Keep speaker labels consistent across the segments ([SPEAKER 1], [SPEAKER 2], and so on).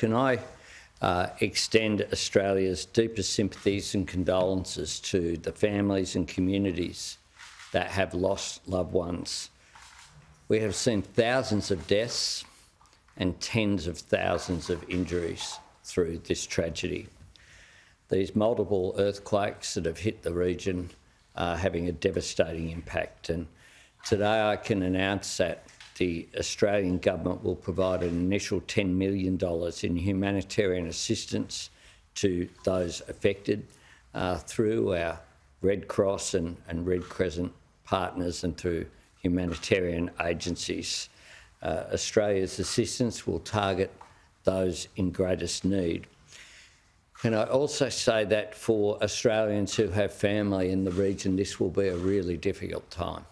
[SPEAKER 1] can I extend Australia's deepest sympathies and condolences to the families and communities that have lost loved ones. We have seen thousands of deaths and tens of thousands of injuries through this tragedy. These multiple earthquakes that have hit the region are having a devastating impact, and today I can announce that the Australian government will provide an initial $10 million in humanitarian assistance to those affected through our Red Cross and Red Crescent partners and through humanitarian agencies. Australia's assistance will target those in greatest need. Can I also say that for Australians who have family in the region, this will be a really difficult time.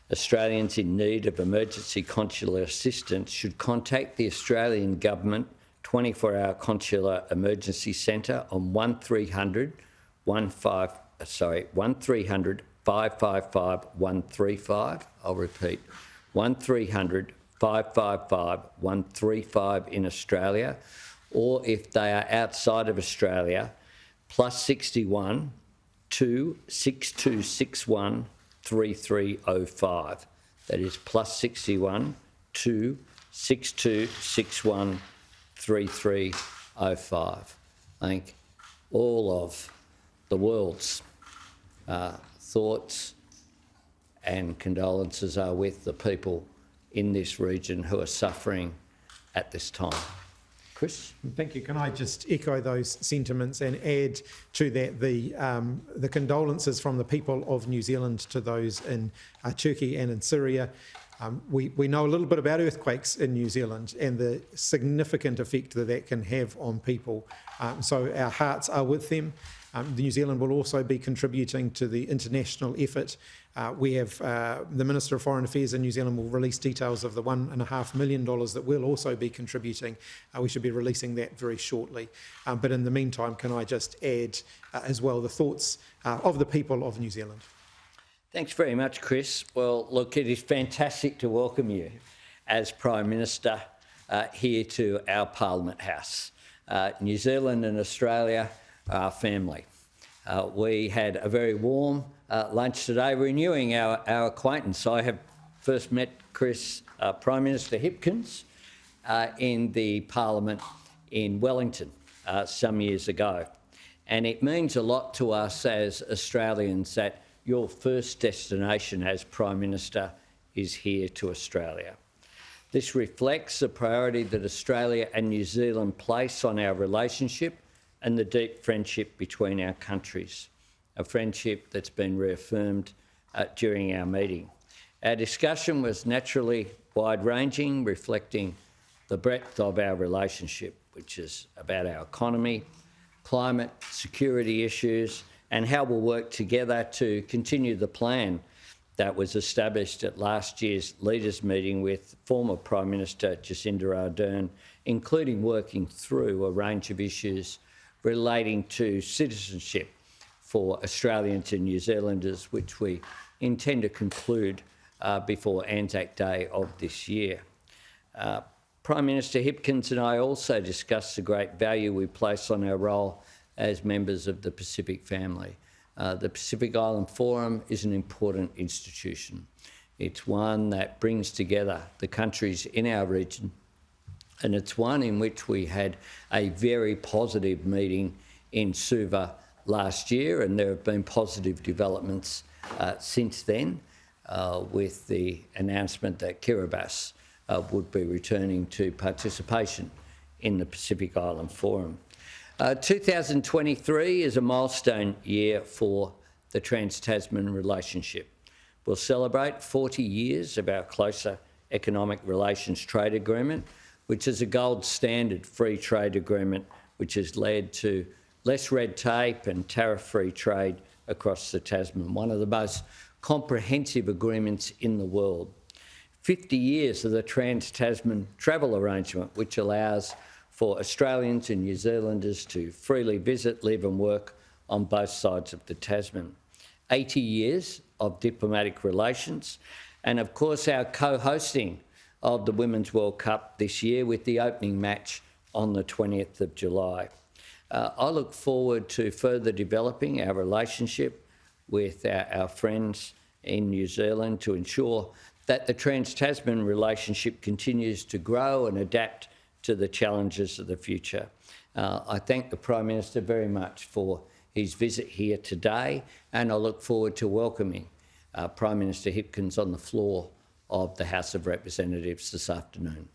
[SPEAKER 1] Australians in need of emergency consular assistance should contact the Australian Government 24-hour Consular Emergency Centre on 1300 555 135. I'll repeat, 1300 555 135 in Australia, or if they are outside of Australia, +61 2 6261 3305. That is +61 2 6261 3305. I think all of the world's thoughts and condolences are with the people in this region who are suffering at this time. Chris?
[SPEAKER 2] Thank you. Can I just echo those sentiments and add to that the condolences from the people of New Zealand to those in Turkey and in Syria. We know a little bit about earthquakes in New Zealand and the significant effect that can have on people. So our hearts are with them. New Zealand will also be contributing to the international effort. We have the Minister of Foreign Affairs in New Zealand will release details of the $1.5 million that we'll also be contributing. We should be releasing that very shortly. But in the meantime, can I just add as well the thoughts of the people of New Zealand?
[SPEAKER 1] Thanks very much, Chris. Well, look, it is fantastic to welcome you as Prime Minister here to our Parliament House. New Zealand and Australia are family. We had a very warm lunch today, renewing our acquaintance. I have first met Chris, Prime Minister Hipkins, in the Parliament in Wellington some years ago. And it means a lot to us as Australians that your first destination as Prime Minister is here to Australia. This reflects the priority that Australia and New Zealand place on our relationship and the deep friendship between our countries, a friendship that's been reaffirmed during our meeting. Our discussion was naturally wide-ranging, reflecting the breadth of our relationship, which is about our economy, climate, security issues, and how we'll work together to continue the plan that was established at last year's leaders' meeting with former Prime Minister Jacinda Ardern, including working through a range of issues relating to citizenship for Australians and New Zealanders, which we intend to conclude before Anzac Day of this year. Prime Minister Hipkins and I also discussed the great value we place on our role as members of the Pacific family. The Pacific Island Forum is an important institution. It's one that brings together the countries in our region, and it's one in which we had a very positive meeting in Suva last year, and there have been positive developments since then with the announcement that Kiribati would be returning to participation in the Pacific Island Forum. 2023 is a milestone year for the Trans-Tasman relationship. We'll celebrate 40 years of our closer economic relations trade agreement, which is a gold standard free trade agreement which has led to less red tape and tariff-free trade across the Tasman, one of the most comprehensive agreements in the world. 50 years of the Trans-Tasman travel arrangement, which allows for Australians and New Zealanders to freely visit, live and work on both sides of the Tasman. 80 years of diplomatic relations, and of course our co-hosting of the Women's World Cup this year with the opening match on the 20th of July. I look forward to further developing our relationship with our friends in New Zealand to ensure that the Trans-Tasman relationship continues to grow and adapt to the challenges of the future. I thank the Prime Minister very much for his visit here today, and I look forward to welcoming Prime Minister Hipkins on the floor of the House of Representatives this afternoon.